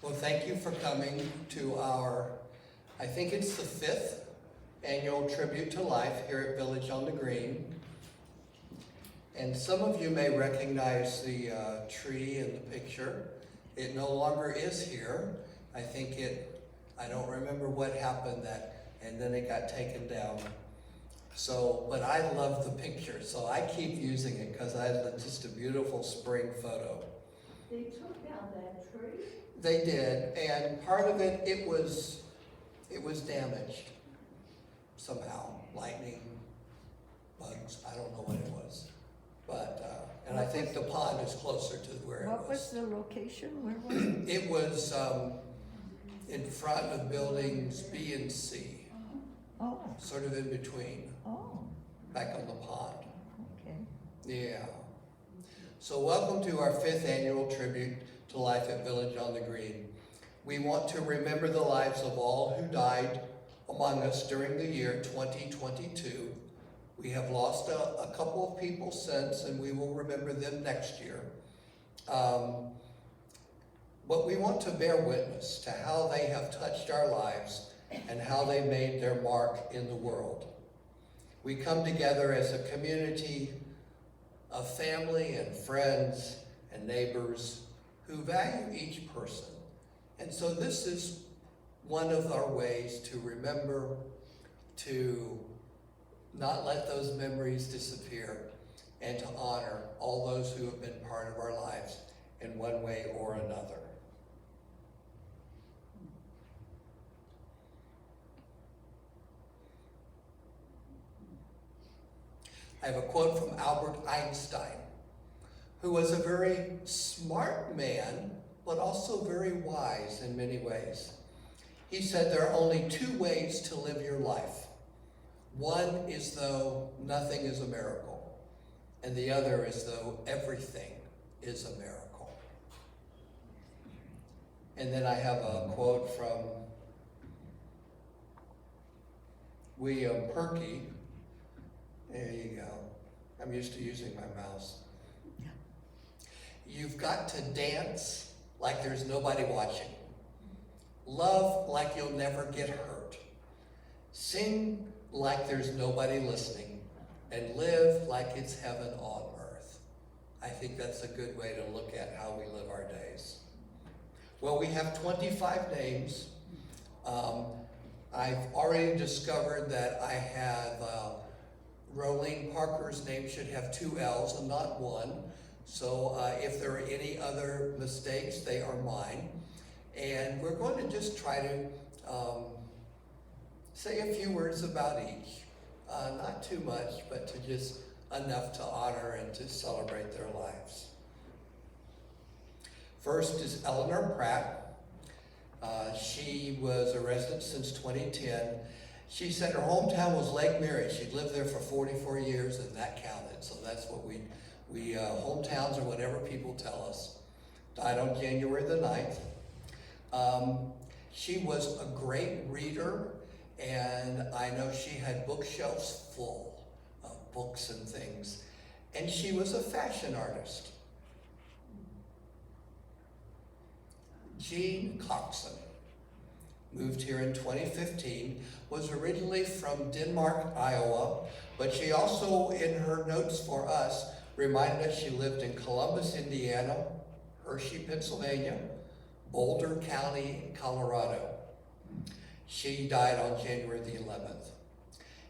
Well, thank you for coming to our, I think it's the 5th annual Tribute to Life here at Village on the Green. And some of you may recognize the tree in the picture. It no longer is here. I don't remember what happened and then it got taken down. So, but I love the picture, so I keep using it because it's just a beautiful spring photo. They took down that tree? They did, and part of it was damaged somehow. Lightning, bugs, I don't know what it was. But, and I think the pond is closer to where it was. What was the location? Where was it? It was in front of buildings B and C, Oh, sort of in between, oh, back on the pond. okay. Yeah. So welcome to our 5th annual Tribute to Life at Village on the Green. We want to remember the lives of all who died among us during the year 2022. We have lost a couple of people since, and we will remember them next year. But we want to bear witness to how they have touched our lives and how they made their mark in the world. We come together as a community of family and friends and neighbors who value each person. And so this is one of our ways to remember, to not let those memories disappear, and to honor all those who have been part of our lives in one way or another. I have a quote from Albert Einstein, who was a very smart man, but also very wise in many ways. He said there are only 2 ways to live your life. One is though nothing is a miracle, and the other is though everything is a miracle. And then I have a quote from William Perky. There you go. I'm used to using my mouse. Yeah. You've got to dance like there's nobody watching. Love like you'll never get hurt. Sing like there's nobody listening. And live like it's heaven on earth. I think that's a good way to look at how we live our days. Well, we have 25 names. I've already discovered that I have Rolene Parker's name should have 2 L's and not 1. So if there are any other mistakes, they are mine. And we're going to just try to say a few words about each. Not too much, but to just enough to honor and to celebrate their lives. First is Eleanor Pratt. She was a resident since 2010. She said her hometown was Lake Mary. She'd lived there for 44 years, and that counted. So that's what we hometowns are whatever people tell us. Died on January the 9th. She was a great reader, and I know she had bookshelves full of books and things. And she was a fashion artist. Jean Coxon moved here in 2015, was originally from Denmark, Iowa, but she also, in her notes for us, reminded us she lived in Columbus, Indiana, Hershey, Pennsylvania, Boulder County, Colorado. She died on January the 11th.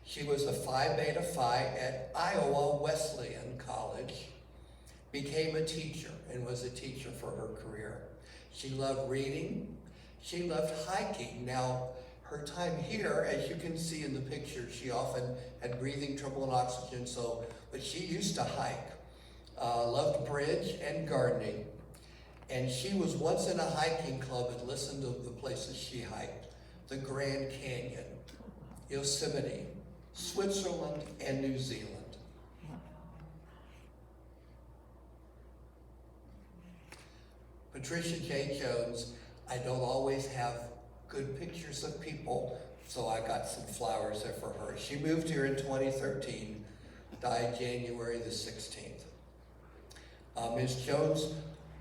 She was a Phi Beta Phi at Iowa Wesleyan College, became a teacher, and was a teacher for her career. She loved reading. She loved hiking. Now, her time here, as you can see in the picture, she often had breathing trouble and oxygen, but she used to hike. Loved bridge and gardening. And she was once in a hiking club and listened to the places she hiked. The Grand Canyon, Yosemite, Switzerland, and New Zealand. Patricia J. Jones, I don't always have good pictures of people, so I got some flowers there for her. She moved here in 2013, died January the 16th. Ms. Jones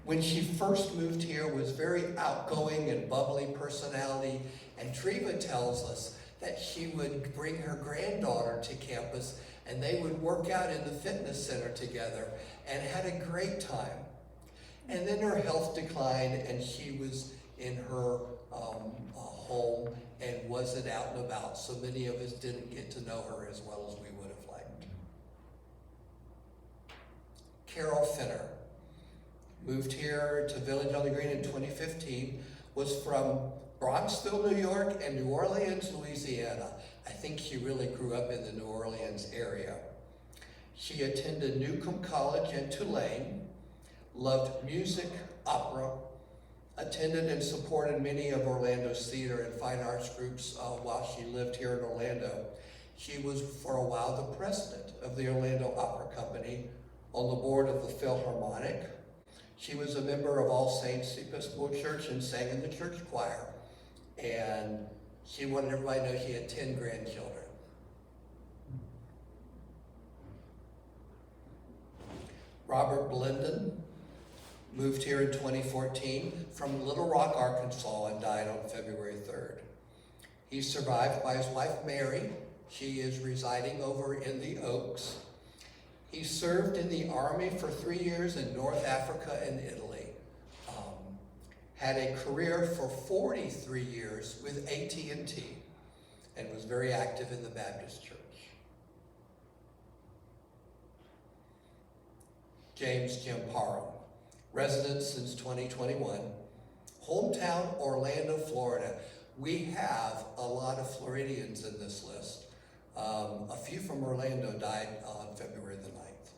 When she first moved here, was very outgoing and bubbly personality, and Treva tells us that she would bring her granddaughter to campus and they would work out in the fitness center together and had a great time. And then her health declined and she was in her home and wasn't out and about, so many of us didn't get to know her as well as we would have liked. Carol Finner moved here to Village on the Green in 2015, was from Bronxville, New York, and New Orleans, Louisiana. I think she really grew up in the New Orleans area. She attended Newcomb College and Tulane, loved music, opera, attended and supported many of Orlando's theater and fine arts groups while she lived here in Orlando. She was, for a while, the president of the Orlando Opera Company, on the board of the Philharmonic. She was a member of All Saints Episcopal Church and sang in the church choir. And she wanted everybody to know she had 10 grandchildren. Robert Blendon moved here in 2014 from Little Rock, Arkansas, and died on February 3rd. He's survived by his wife, Mary. She is residing over in the Oaks. He served in the Army for 3 years in North Africa and Italy. Had a career for 43 years with AT&T and was very active in the Baptist Church. James Jim Parham, resident since 2021, hometown Orlando, Florida. We have a lot of Floridians in this list. A few from Orlando died on February the 9th.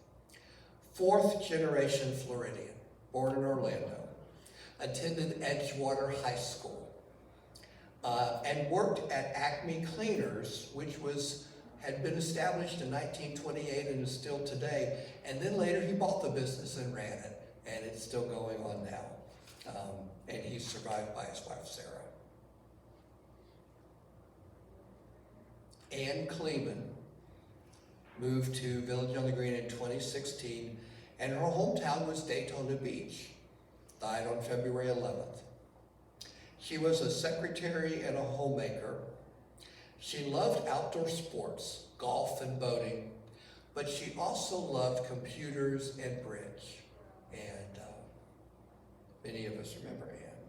Fourth generation Floridian, born in Orlando, attended Edgewater High School, and worked at Acme Cleaners, which had been established in 1928 and is still today. And then later he bought the business and ran it, and it's still going on now. And he's survived by his wife, Sarah. Ann Kleeman moved to Village on the Green in 2016, and her hometown was Daytona Beach. Died on February 11th. She was a secretary and a homemaker. She loved outdoor sports, golf and boating, but she also loved computers and bridge. And many of us remember Ann.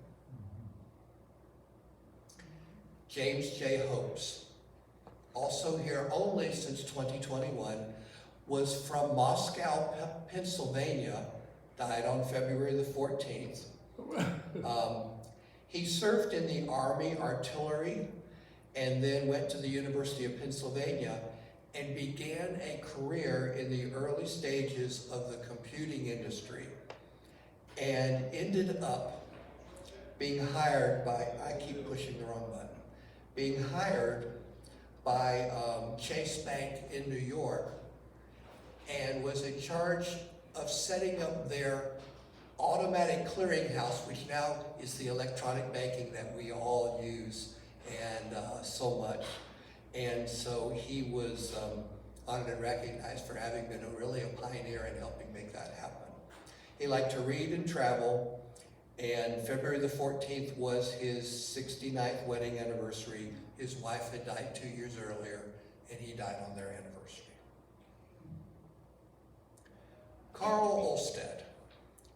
James J. Hopes, also here only since 2021, was from Moscow, Pennsylvania, died on February the 14th. He served in the Army Artillery and then went to the University of Pennsylvania and began a career in the early stages of the computing industry and ended up being hired by, I keep pushing the wrong button, being hired by Chase Bank in New York and was in charge of setting up their automatic clearinghouse, which now is the electronic banking that we all use and so much. And so he was honored and recognized for having been really a pioneer in helping make that happen. He liked to read and travel, and February the 14th was his 69th wedding anniversary. His wife had died 2 years earlier, and he died on their anniversary. Carl Olstead,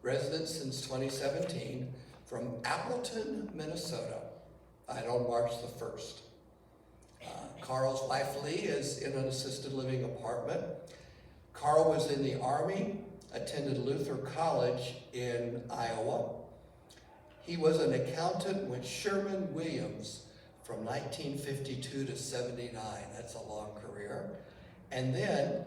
resident since 2017, from Appleton, Minnesota, died on March the 1st. Carl's wife Lee is in an assisted living apartment. Carl was in the Army, attended Luther College in Iowa. He was an accountant with Sherwin-Williams from 1952 to 79. That's a long career. And then,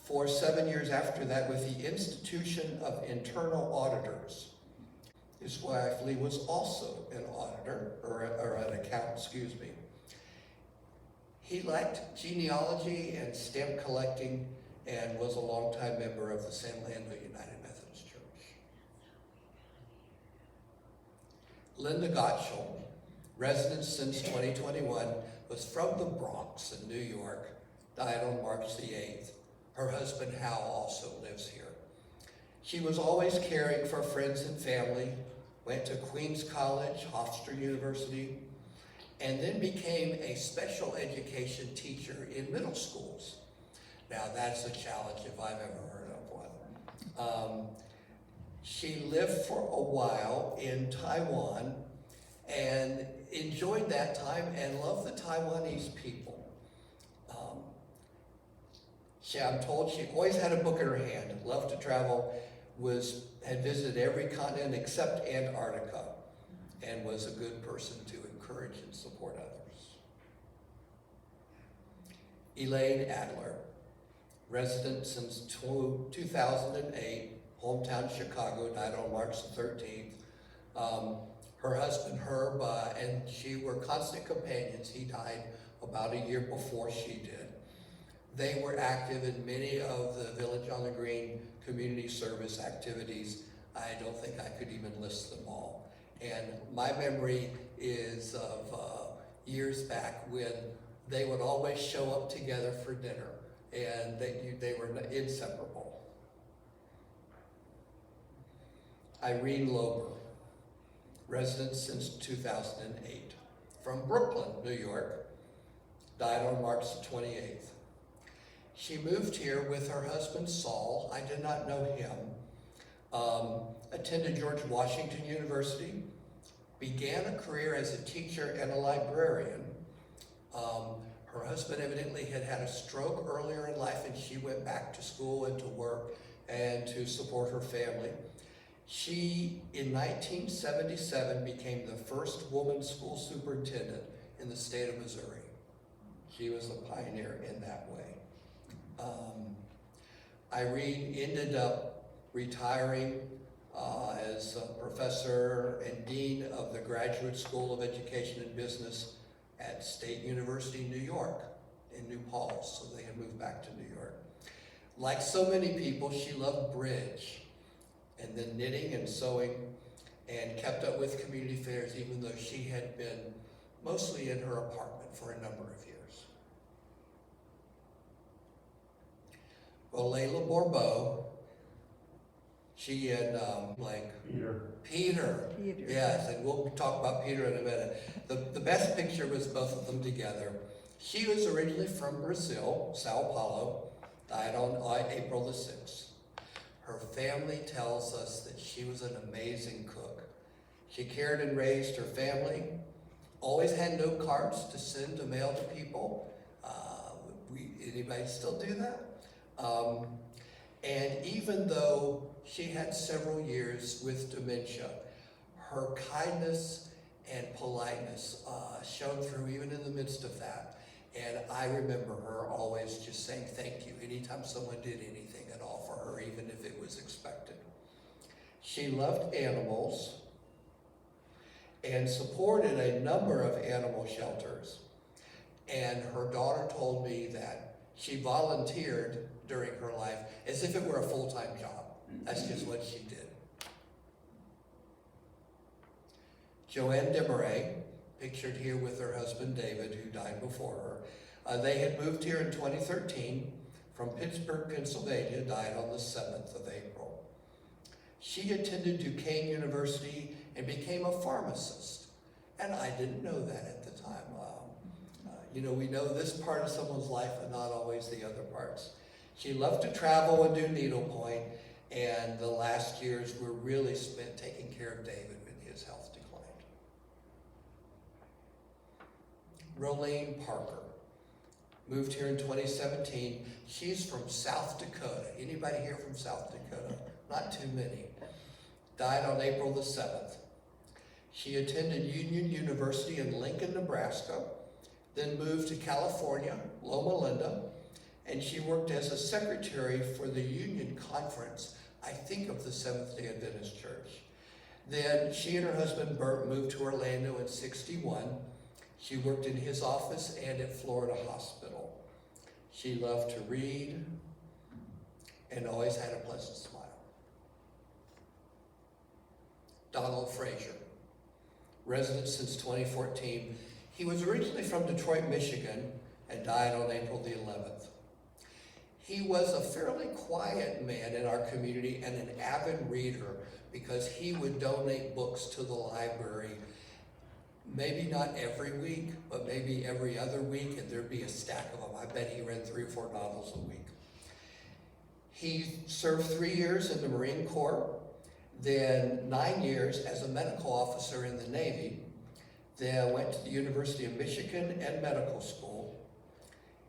for 7 years after that, with the Institution of Internal Auditors. His wife Lee was also an auditor, or an accountant, excuse me. He liked genealogy and stamp collecting and was a longtime member of the San Leandro United Methodist Church. Linda Gottschall, resident since 2021, was from the Bronx in New York, died on March the 8th. Her husband Hal also lives here. She was always caring for friends and family, went to Queens College, Hofstra University, and then became a special education teacher in middle schools. Now that's a challenge if I've ever heard of one. She lived for a while in Taiwan and enjoyed that time and loved the Taiwanese people. I'm told she always had a book in her hand, loved to travel, had visited every continent except Antarctica, and was a good person to encourage and support others. Elaine Adler, resident since 2008, hometown Chicago, died on March the 13th. Her husband Herb and she were constant companions. He died about a year before she did. They were active in many of the Village on the Green community service activities. I don't think I could even list them all. And my memory is of years back when they would always show up together for dinner, and they were inseparable. Irene Lober, resident since 2008, from Brooklyn, New York, died on March 28th. She moved here with her husband Saul. I did not know him. Attended George Washington University, began a career as a teacher and a librarian. Her husband evidently had had a stroke earlier in life, and she went back to school and to work and to support her family. She, in 1977, became the first woman school superintendent in the state of Missouri. She was a pioneer in that way. Irene ended up retiring as a professor and dean of the Graduate School of Education and Business at State University, New York, in New Paltz, so they had moved back to New York. Like so many people, she loved bridge, and then knitting and sewing, and kept up with community fairs, even though she had been mostly in her apartment for a number of years. Well, Layla Bourbeau, she and Peter. Yes, and we'll talk about Peter in a minute. The best picture was both of them together. She was originally from Brazil, Sao Paulo, died on April the 6th. Her family tells us that she was an amazing cook. She cared and raised her family, always had note cards to send to mail to people. Anybody still do that? And even though she had several years with dementia, her kindness and politeness shone through even in the midst of that. And I remember her always just saying thank you anytime someone did anything at all for her, even if it was expected. She loved animals and supported a number of animal shelters. And her daughter told me that she volunteered during her life as if it were a full-time job. That's just what she did. Joanne Demaray, pictured here with her husband David, who died before her. They had moved here in 2013 from Pittsburgh, Pennsylvania, died on the 7th of April. She attended Duquesne University and became a pharmacist. And I didn't know that at the time. We know this part of someone's life and not always the other parts. She loved to travel and do needlepoint, and the last years were really spent taking care of David when his health declined. Rolene Parker moved here in 2017. She's from South Dakota. Anybody here from South Dakota? Not too many. Died on April the 7th. She attended Union University in Lincoln, Nebraska, then moved to California, Loma Linda, and she worked as a secretary for the Union Conference, I think of the Seventh-day Adventist Church. Then she and her husband Bert moved to Orlando in '61. She worked in his office and at Florida Hospital. She loved to read and always had a pleasant smile. Donald Frazier, resident since 2014. He was originally from Detroit, Michigan, and died on April the 11th. He was a fairly quiet man in our community and an avid reader because he would donate books to the library, maybe not every week, but maybe every other week, and there'd be a stack of them. I bet he read 3 or 4 novels a week. He served 3 years in the Marine Corps, then 9 years as a medical officer in the Navy, then went to the University of Michigan and medical school.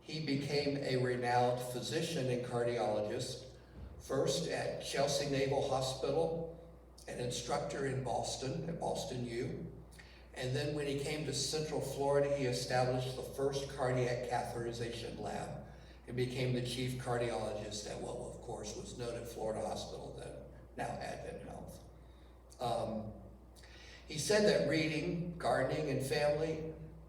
He became a renowned physician and cardiologist, first at Chelsea Naval Hospital, an instructor in Boston, at Boston U. And then when he came to Central Florida, he established the first cardiac catheterization lab and became the chief cardiologist at what, of course, was known at Florida Hospital then, now Advent Health. He said that reading, gardening, and family,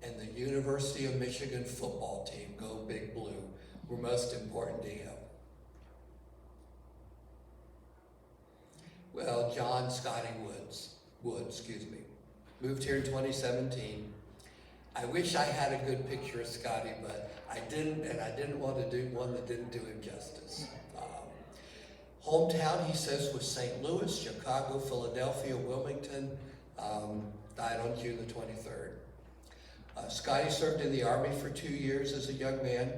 and the University of Michigan football team, Go Big Blue, were most important to him. Well, John Scotty Woods, moved here in 2017. I wish I had a good picture of Scotty, but I didn't, and I didn't want to do one that didn't do him justice. Hometown, he says, was St. Louis, Chicago, Philadelphia, Wilmington, died on June the 23rd. Scotty served in the Army for 2 years as a young man,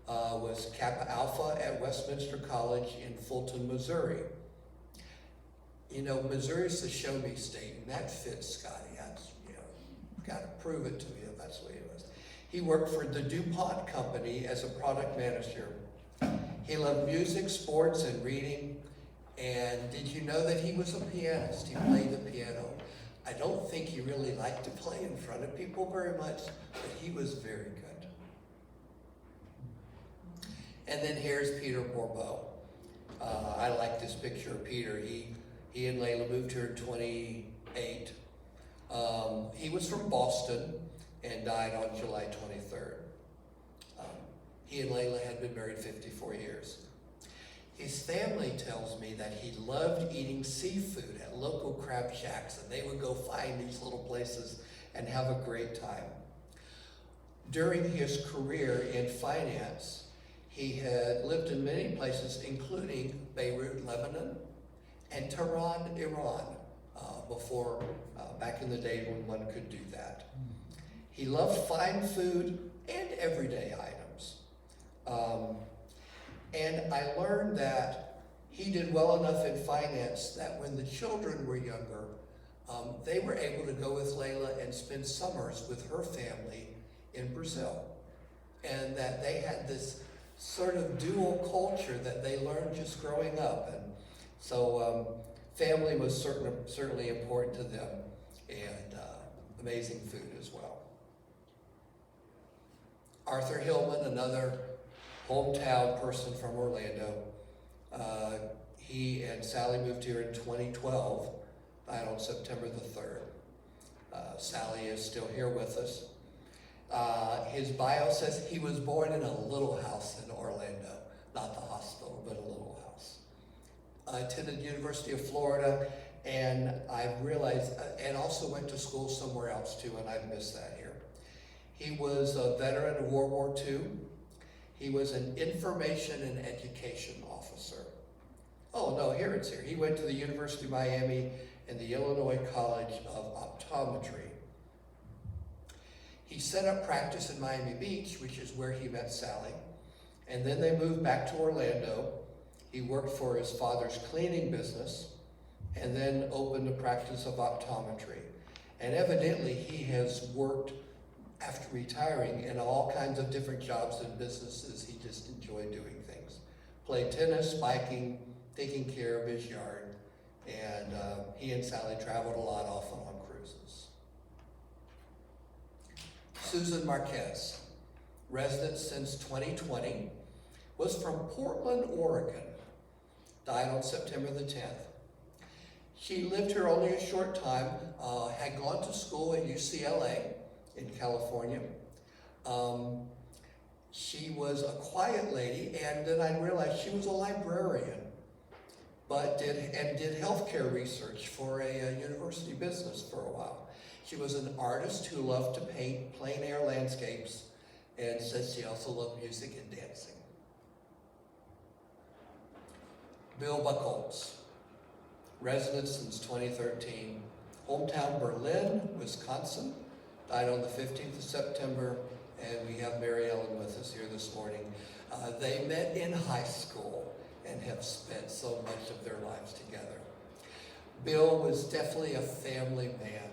was Kappa Alpha at Westminster College in Fulton, Missouri. You know, Missouri's the show me state, and that fits Scotty. That's, you know, got to prove it to me if that's what he was. He worked for the DuPont Company as a product manager. He loved music, sports, and reading. And did you know that he was a pianist? He played the piano. I don't think he really liked to play in front of people very much, but he was very good. And then here's Peter Bourbeau. I like this picture of Peter. He and Layla moved here in 28. He was from Boston and died on July 23rd. He and Layla had been married 54 years. His family tells me that he loved eating seafood at local crab shacks, and they would go find these little places and have a great time. During his career in finance, he had lived in many places, including Beirut, Lebanon, and Tehran, Iran, back in the day when one could do that. He loved fine food and everyday items. And I learned that he did well enough in finance that when the children were younger, they were able to go with Layla and spend summers with her family in Brazil. And that they had this sort of dual culture that they learned just growing up. And so family was certainly important to them, and amazing food as well. Arthur Hillman, another hometown person from Orlando. He and Sally moved here in 2012, died on September the 3rd. Sally is still here with us. His bio says he was born in a little house in Orlando, not the hospital, but a little house. Attended University of Florida, and I realized, and also went to school somewhere else too, and I've missed that here. He was a veteran of World War II. He was an information and education officer. Oh no, here it's here. He went to the University of Miami and the Illinois College of Optometry. He set up practice in Miami Beach, which is where he met Sally, and then they moved back to Orlando. He worked for his father's cleaning business and then opened a practice of optometry. And evidently he has worked after retiring in all kinds of different jobs and businesses. He just enjoyed doing things. Played tennis, biking, taking care of his yard, and he and Sally traveled a lot, often on cruises. Susan Marquez, resident since 2020, was from Portland, Oregon, died on September the 10th. She lived here only a short time, had gone to school at UCLA in California. She was a quiet lady, and then I realized she was a librarian, but did healthcare research for a university business for a while. She was an artist who loved to paint plein air landscapes, and says she also loved music and dancing. Bill Buchholz, resident since 2013. Hometown Berlin, Wisconsin, died on the 15th of September, and we have Mary Ellen with us here this morning. They met in high school and have spent so much of their lives together. Bill was definitely a family man.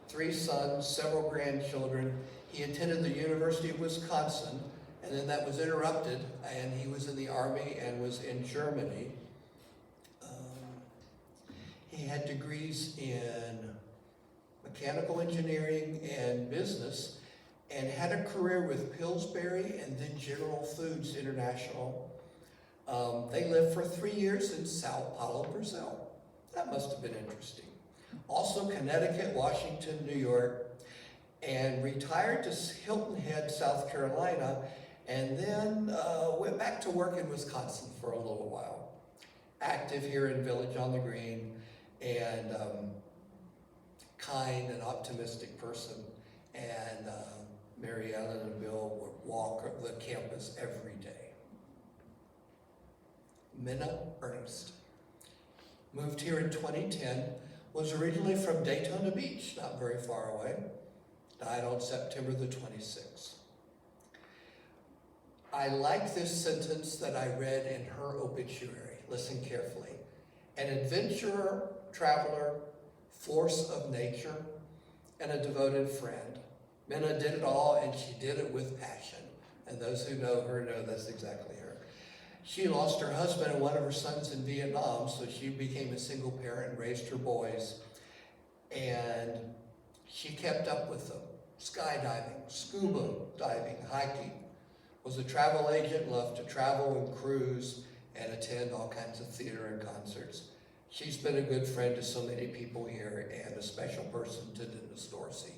3 sons, several grandchildren. He attended the University of Wisconsin, and then that was interrupted, and he was in the Army and was in Germany. He had degrees in mechanical engineering and business, and had a career with Pillsbury and then General Foods International. They lived for 3 years in Sao Paulo, Brazil. That must have been interesting. Also Connecticut, Washington, New York, and retired to Hilton Head, South Carolina, and then went back to work in Wisconsin for a little while. Active here in Village on the Green, and kind and optimistic person. And Mary Ellen and Bill would walk the campus every day. Minna Ernest moved here in 2010, was originally from Daytona Beach, not very far away, died on September the 26th. I like this sentence that I read in her obituary. Listen carefully. An adventurer, traveler, force of nature, and a devoted friend. Minna did it all, and she did it with passion. And those who know her know that's exactly her. She lost her husband and one of her sons in Vietnam, so she became a single parent and raised her boys. And she kept up with them. Skydiving, scuba diving, hiking. Was a travel agent, loved to travel and cruise and attend all kinds of theater and concerts. She's been a good friend to so many people here, and a special person to Dennis Dorsey,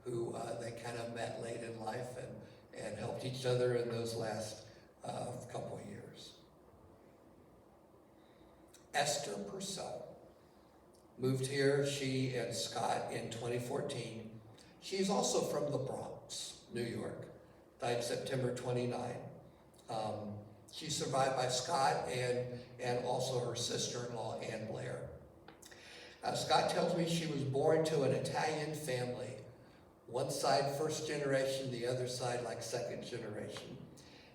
who they kind of met late in life and helped each other in those last couple of years. Esther Purcell moved here, she and Scott, in 2014. She's also from the Bronx, New York. Died September 29. She's survived by Scott and also her sister-in-law, Ann Blair. Scott tells me she was born to an Italian family. One side first generation, the other side like second generation,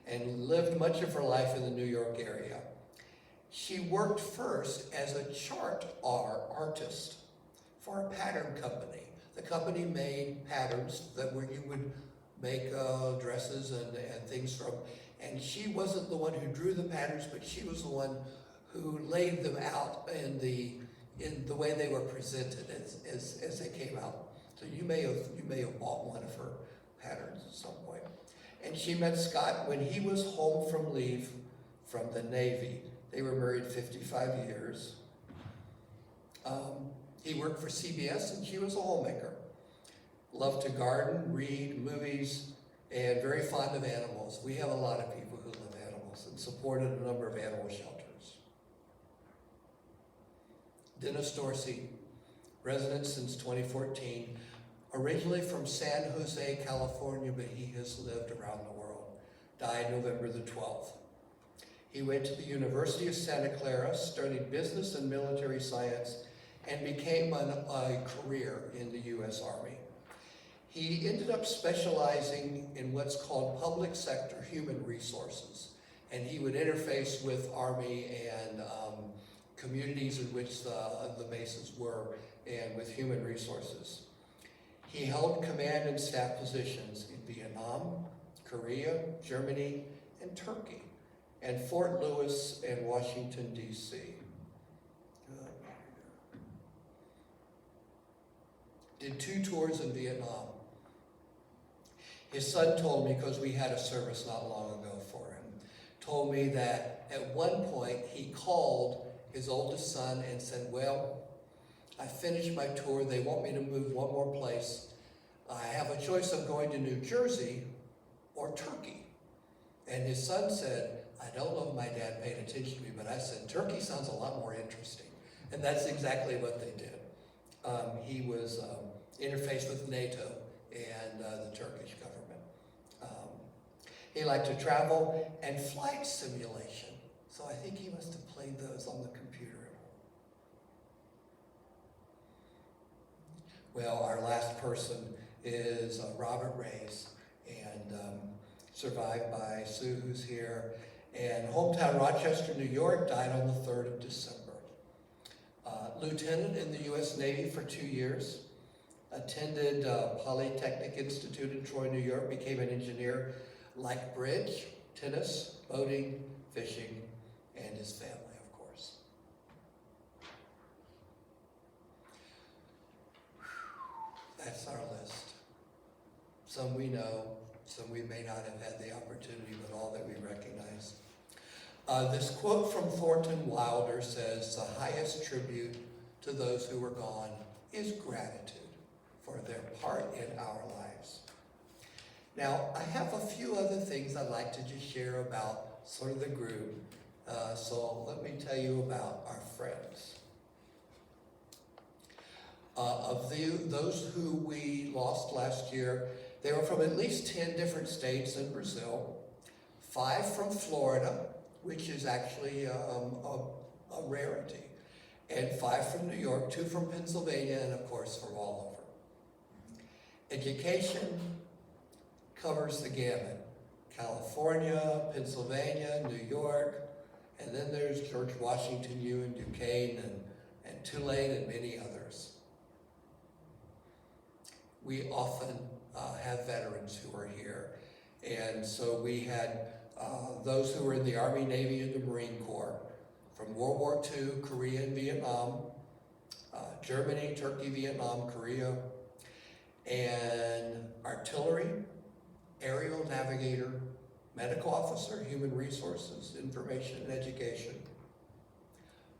and lived much of her life in the New York area. She worked first as a chart artist for a pattern company. The company made patterns that where you would make dresses and things from, and she wasn't the one who drew the patterns, but she was the one who laid them out in the way they were presented as they came out. So you may have bought one of her patterns at some point. And she met Scott when he was home from leave from the Navy. They were married 55 years. He worked for CBS, and she was a homemaker. Loved to garden, read, movies, and very fond of animals. We have a lot of people who love animals and supported a number of animal shelters. Dennis Dorsey, resident since 2014, originally from San Jose, California, but he has lived around the world. Died November the 12th. He went to the University of Santa Clara, studied business and military science, and became a career in the U.S. Army. He ended up specializing in what's called public sector human resources, and he would interface with Army and communities in which the bases were, and with human resources. He held command and staff positions in Vietnam, Korea, Germany, and Turkey, and Fort Lewis and Washington, D.C. Did 2 tours in Vietnam. His son told me, because we had a service not long ago for him, told me that at one point he called his oldest son and said, well, I finished my tour. They want me to move one more place. I have a choice of going to New Jersey or Turkey. And his son said, I don't know if my dad paid attention to me, but I said, Turkey sounds a lot more interesting. And that's exactly what they did. He was interfaced with NATO and the Turkish government. He liked to travel and flight simulation. So I think he must have played those on the computer at home. Well, our last person is Robert Reyes, and survived by Sue, who's here. And hometown Rochester, New York, died on the 3rd of December. Lieutenant in the U.S. Navy for 2 years. Attended Polytechnic Institute in Troy, New York. Became an engineer. Liked bridge, tennis, boating, fishing, and his family, of course. That's our list. Some we know, some we may not have had the opportunity, but all that we recognize. This quote from Thornton Wilder says, "The highest tribute to those who are gone is gratitude for their part in our lives." Now, I have a few other things I'd like to just share about sort of the group. So let me tell you about our friends. Those who we lost last year, they were from at least 10 different states in Brazil, 5 from Florida, which is actually a rarity, and 5 from New York, 2 from Pennsylvania, and of course from all over. Education covers the gamut. California, Pennsylvania, New York, and then there's George Washington U and Duquesne and Tulane and many others. We often have veterans who are here, and so we had those who were in the Army, Navy, and the Marine Corps from World War II, Korea and Vietnam, Germany, Turkey, Vietnam, Korea, and artillery, aerial navigator, medical officer, human resources, information and education.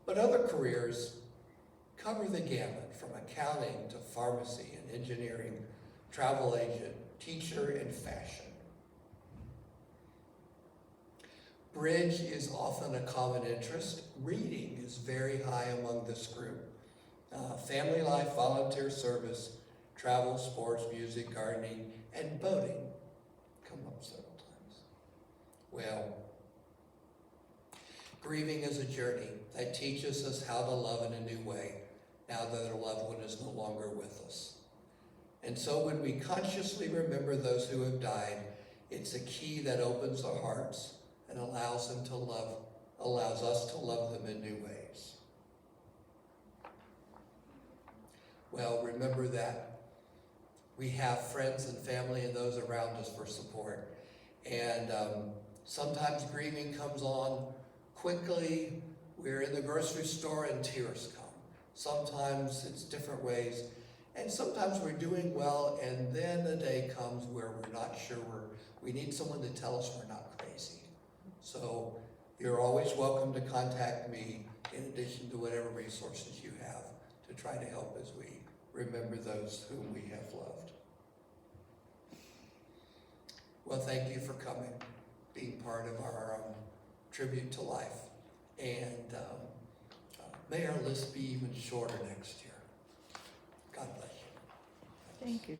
But other careers cover the gamut from accounting to pharmacy and engineering, travel agent, teacher, and fashion. Bridge is often a common interest. Reading is very high among this group. Family life, volunteer service, travel, sports, music, gardening, and boating come up several times. Well, grieving is a journey that teaches us how to love in a new way now that our loved one is no longer with us. And so when we consciously remember those who have died, it's a key that opens our hearts and allows us to love them in new ways. Well, remember that we have friends and family and those around us for support. And sometimes grieving comes on quickly. We're in the grocery store and tears come. Sometimes it's different ways. And sometimes we're doing well, and then a day comes where we're not sure we need someone to tell us we're not crazy. So you're always welcome to contact me in addition to whatever resources you have to try to help as we remember those whom we have loved. Well, thank you for coming, being part of our tribute to life. And may our list be even shorter next year. God bless you. Thank you.